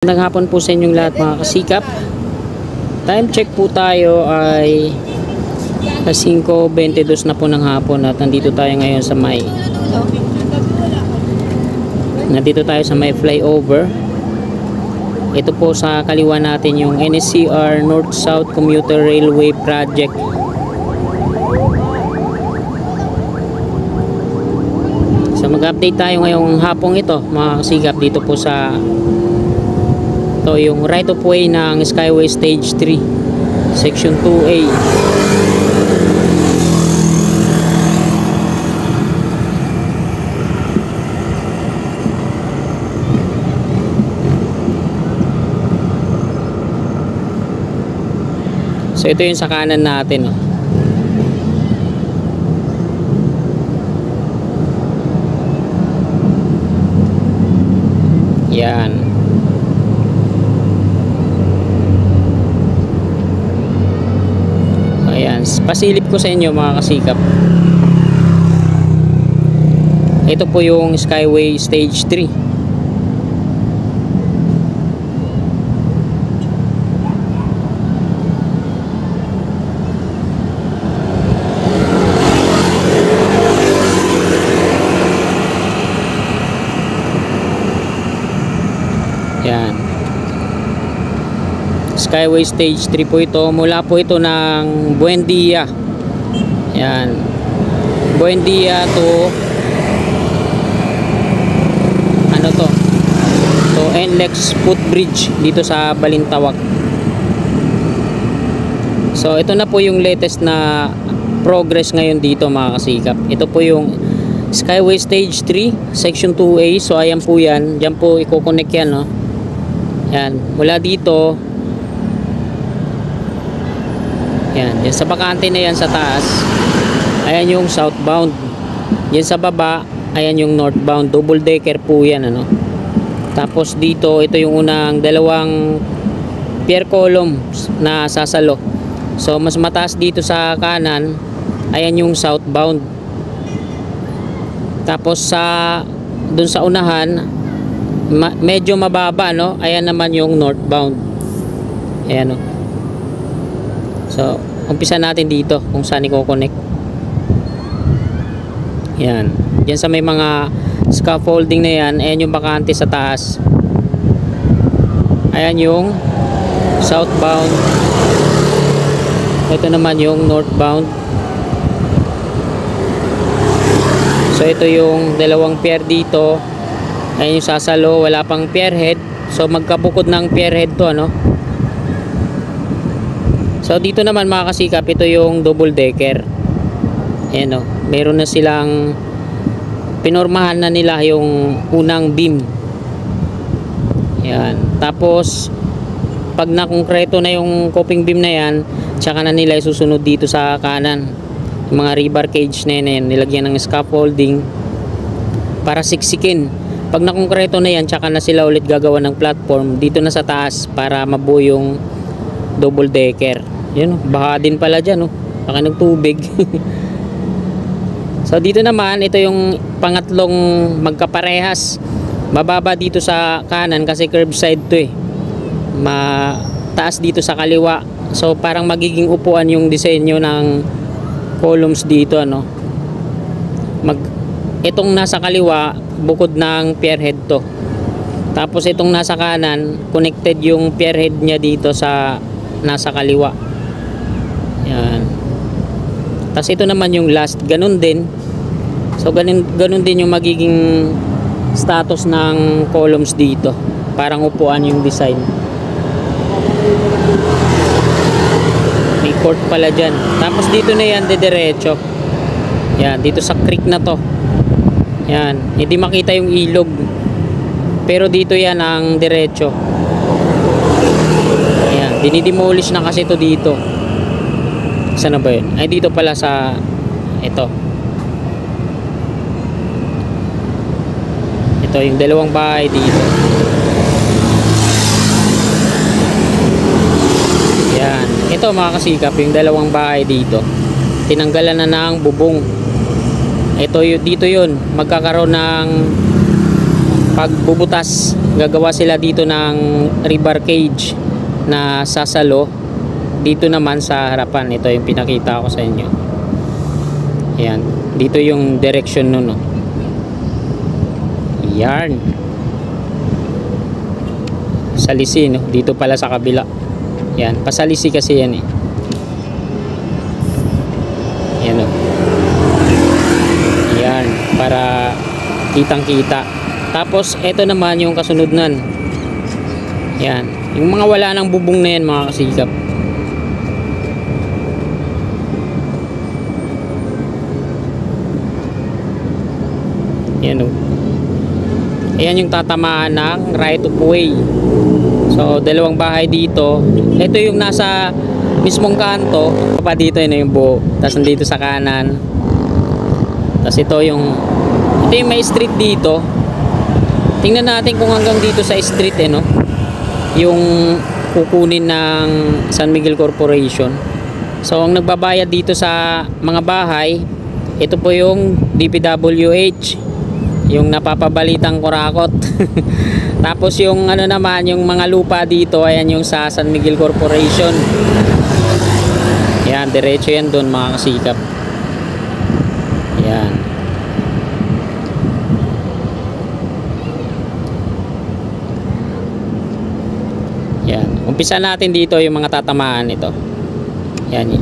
Magandang hapon po sa inyong lahat mga kasikap. Time check po tayo ay 5:22 na po ng hapon at nandito tayo ngayon sa may flyover. Ito po sa kaliwa natin yung NSCR North-South Commuter Railway Project. So mag-update tayo ngayong hapong ito mga kasikap dito po sa ito yung right of way ng Skyway Stage 3 Section 2A. So ito yung sa kanan natin, oh. Yan. Ayan, pasilip ko sa inyo mga kasikap. Ito po yung Skyway Stage 3. Yan. Skyway Stage 3 po ito. Mula po ito ng Buendia. Yan. Buendia to ano to? To NLEX Footbridge dito sa Balintawak. So ito na po yung latest na progress ngayon dito mga kasikap. Ito po yung Skyway Stage 3 Section 2A. So ayan po yan. Diyan po i-connect yan, no? Yan. Mula dito yan, yan sa bakante na yan sa taas, ayan yung southbound. Yan sa baba, ayan yung northbound. Double decker po yan, ano. Tapos dito, ito yung unang dalawang pier columns na sasalo. So mas mataas dito sa kanan, ayan yung southbound. Tapos sa dun sa unahan, medyo mababa, no. Ayan naman yung northbound. Ayan, no. So, umpisa natin dito kung saan i-connect. Yan. Yan sa may mga scaffolding na yan, ayan yung bakante sa taas. Ayan yung southbound. Ito naman yung northbound. So, ito yung dalawang pier dito. Ayan yung sasalo, wala pang pier head. So, magkabukod ng pier head to, ano. So dito naman mga kasikap, ito yung double decker. Ayan, o, meron na silang pinormahan na nila yung unang beam. Ayan. Tapos pag nakongkreto na yung coping beam na yan, tsaka na nila isusunod dito sa kanan yung mga rebar cage na yan, nilagyan ng scaffolding para siksikin. Pag nakongkreto na yan, tsaka na sila ulit gagawa ng platform dito na sa taas para mabuo yung double decker. Yun, baha din pala dyan, oh. Baka ng tubig. So dito naman, ito yung pangatlong magkaparehas. Mababa dito sa kanan kasi curbside to, eh. Mataas dito sa kaliwa. So parang magiging upuan yung disenyo ng columns dito, ano. Itong nasa kaliwa, bukod ng pier head to. Tapos itong nasa kanan, connected yung pier head niya dito sa nasa kaliwa. Yan. Tapos ito naman yung last, ganun din. So ganun din yung magiging status ng columns dito. Parang upuan yung design. May court pala dyan. Tapos dito na yan didiretso. Yan, dito sa creek na to. Yan, hindi makita yung ilog. Pero dito yan ang diretso. Ayan, dinidemolish na kasi ito dito. Saan na ba yun? Ay, dito pala sa ito. Ito yung dalawang bahay dito. Ayan. Ito mga kasikap, yung dalawang bahay dito. Tinanggalan na ng bubong. Ito dito yun, magkakaroon ng pagbubutas gagawa sila dito ng rebar cage na sasalo dito naman sa harapan. Ito yung pinakita ko sa inyo. Ayan, dito yung direction nun, no? Yan salisi, no? Dito pala sa kabila. Yan, pasalisi kasi yan eh. Yan, no? Yan, para kitang kita. Tapos eto naman yung kasunod nan. Yan, yung mga wala ng bubong na yan, mga kasikap. Yan, no? Ayan yung tatamaan ng right of way. So dalawang bahay dito. Ito yung nasa mismong kanto. Pa dito yun yung buo. Tapos nandito sa kanan. Tapos ito yung may street dito. Tingnan natin kung hanggang dito sa street no, yung kukunin ng San Miguel Corporation. So ang nagbabayad dito sa mga bahay, ito po yung DPWH, yung napapabalitang kurakot. Tapos yung ano naman, yung mga lupa dito, ayan yung sa San Miguel Corporation. Yan, diretso yan doon, mga kasikap. Yan. Yan. Umpisa natin dito yung mga tatamaan nito. Yan.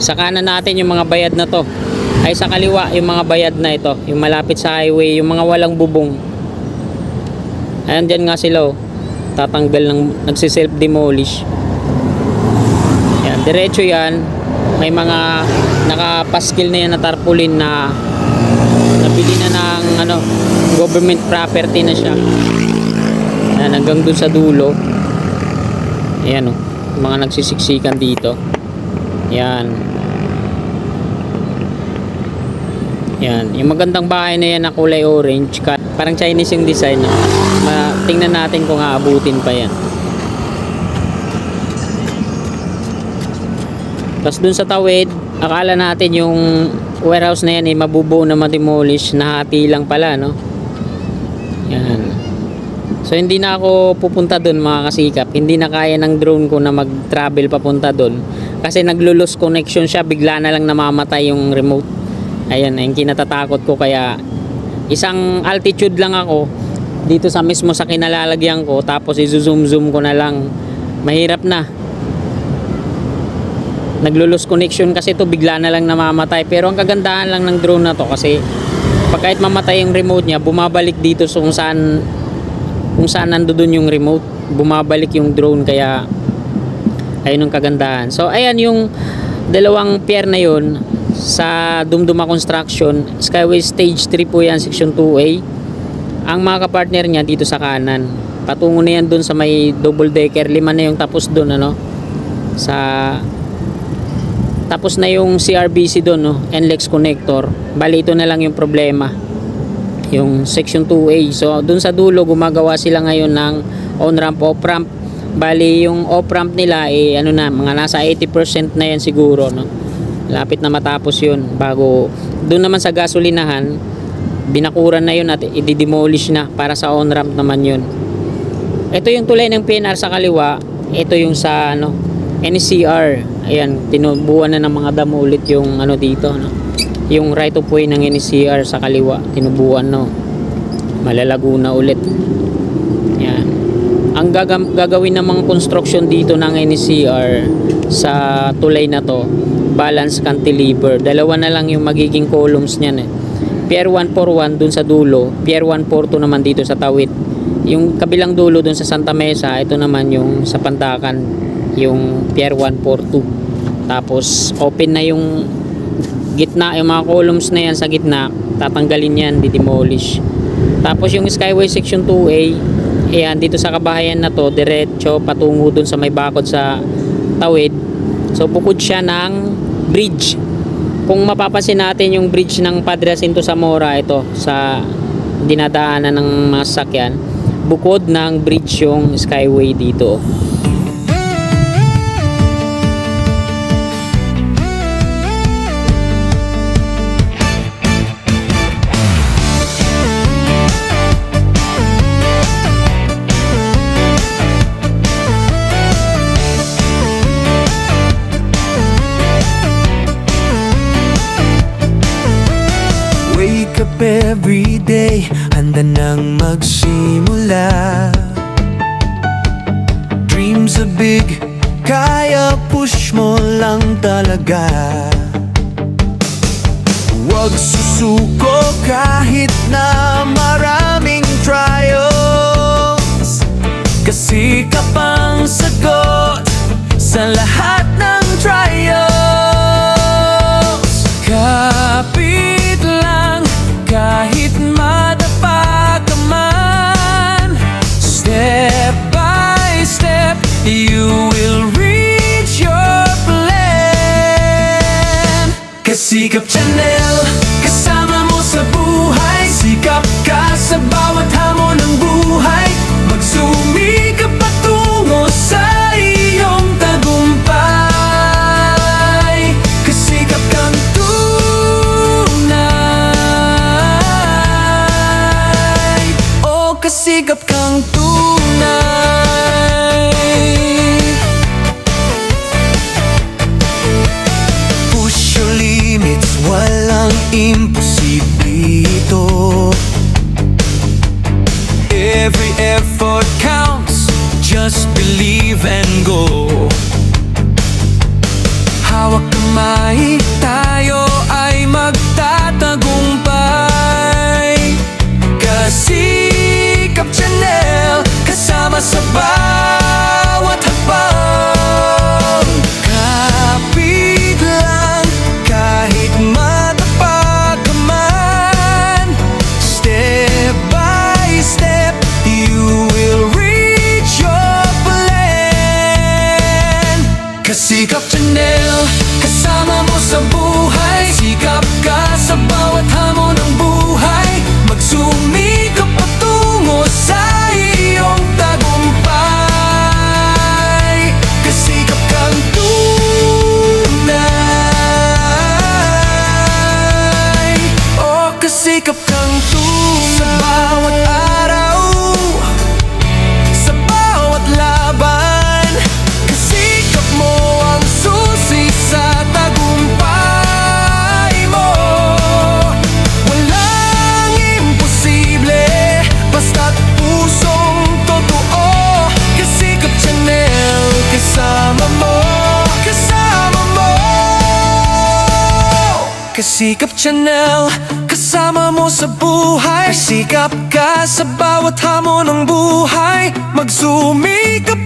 Sa kanan natin yung mga bayad na to. Ay sa kaliwa yung mga bayad na ito, yung malapit sa highway, yung mga walang bubong. Ayan, dyan nga sila, oh. Tatanggal ng, nagsiself demolish. Yan, diretso yan. May mga nakapaskil na yan na tarpaulin na nabili na ng ano, government property na siya. Yan, hanggang dun sa dulo. Ayan, oh. Mga nagsisiksikan dito. Yan. Yan, yung magandang bahay na yan na kulay orange, parang Chinese yung design, no? Tingnan natin kung aabutin pa yan. Tapos dun sa tawid, akala natin yung warehouse na yan mabubuo na ma-demolish, nahati lang pala, no? Yan. So hindi na ako pupunta dun, mga kasikap. Hindi na kaya ng drone ko na mag-travel papunta dun kasi naglo-lose connection siya, bigla na lang namamatay yung remote. Ayan, yung kinatatakot ko, kaya isang altitude lang ako dito sa mismo sa kinalalagyan ko, tapos i-zoom ko na lang. Mahirap na. Naglo-lose connection kasi to, bigla na lang namamatay. Pero ang kagandahan lang ng drone na to, kasi pag kahit mamatay yung remote niya, bumabalik dito so kung saan nandoon yung remote, bumabalik yung drone. Kaya ayun ang kagandahan. So ayan yung dalawang pier na yun sa Dumduma Construction. Skyway Stage 3 po yan, Section 2A. Ang mga kapartner niya dito sa kanan, patungo na yan dun sa may double decker. 5 na yung tapos dun, ano, tapos na yung CRBC dun, no, NLEX connector. Bali ito na lang yung problema, yung Section 2A. So dun sa dulo gumagawa sila ngayon ng on-ramp, off-ramp. Bali yung off-ramp nila ano na, mga nasa 80% na yan siguro, no. Lapit na matapos yun. Bago doon naman sa gasolinahan, binakuran na yun at i-demolish na para sa on-ramp naman yun. Ito yung tulay ng PNR sa kaliwa. Ito yung sa ano, NCR. Ayan, tinubuan na ng mga damo ulit yung ano dito, no? Yung right of way ng NCR sa kaliwa, tinubuan, no? Malalago na ulit. Ayan. Ang gagawin ng mga construction dito ng NCR sa tulay na to, balance cantilever. Dalawa na lang yung magiging columns niyan, eh. Pier 141 dun sa dulo, Pier 142 naman dito sa tawid. Yung kabilang dulo dun sa Santa Mesa, ito naman yung sa Pandakan, yung Pier 142. Tapos open na yung gitna, yung mga columns na yan sa gitna, tatanggalin yan, di-demolish. Tapos yung Skyway Section 2A, ayan, dito sa kabahayan na to, diretso patungo dun sa may bakod sa tawid. So bukod siya ng bridge. Kung mapapansin natin yung bridge ng Padre Jacinto Zamora, ito sa dinadaanan ng mga sasakyan, bukod ng bridge yung Skyway dito. everyday, handa nang magsimula. Dreams are big, kaya push mo lang talaga. Huwag susuko kahit na maraming trials, kasi ka pang sagot sa lahat ng trials. Kapit lang kahit madapa ka man, step by step you will reach your plan. Kasikap Channel, kasama mo sa buhay. Sikap ka sa bawat hamon ng buhay. Magsumikap patungo sa iyong tagumpay. Kasikap kang tunay. Oh, kasikap kang tunay. Push your limits, walang imposible ito. Every effort counts, just believe and go. Hawak kamay, tayo ay magtatagumpay. Kasikap Channel, kasama sa bawat hakbang. Kapit lang kahit madapa ka man, step by step you will reach your plan. Kasikap Channel, kasama mo sa buhay. Sikap ka sa bawat hamon ng buhay. Magsumikap patungo sa iyong tagumpay. Kasikap kang tunay. Oh, kasikap kang tunay. Sa bawat araw, sa bawat laban, kasikap mo ang susi sa tagumpay mo. Walang imposible, basta't pusong totoo. Kasikap Channel, kasama mo, kasama mo. Kasikap Channel, kasama mo sa buhay. Sikap ka sa bawat hamon ng buhay. Magsumikap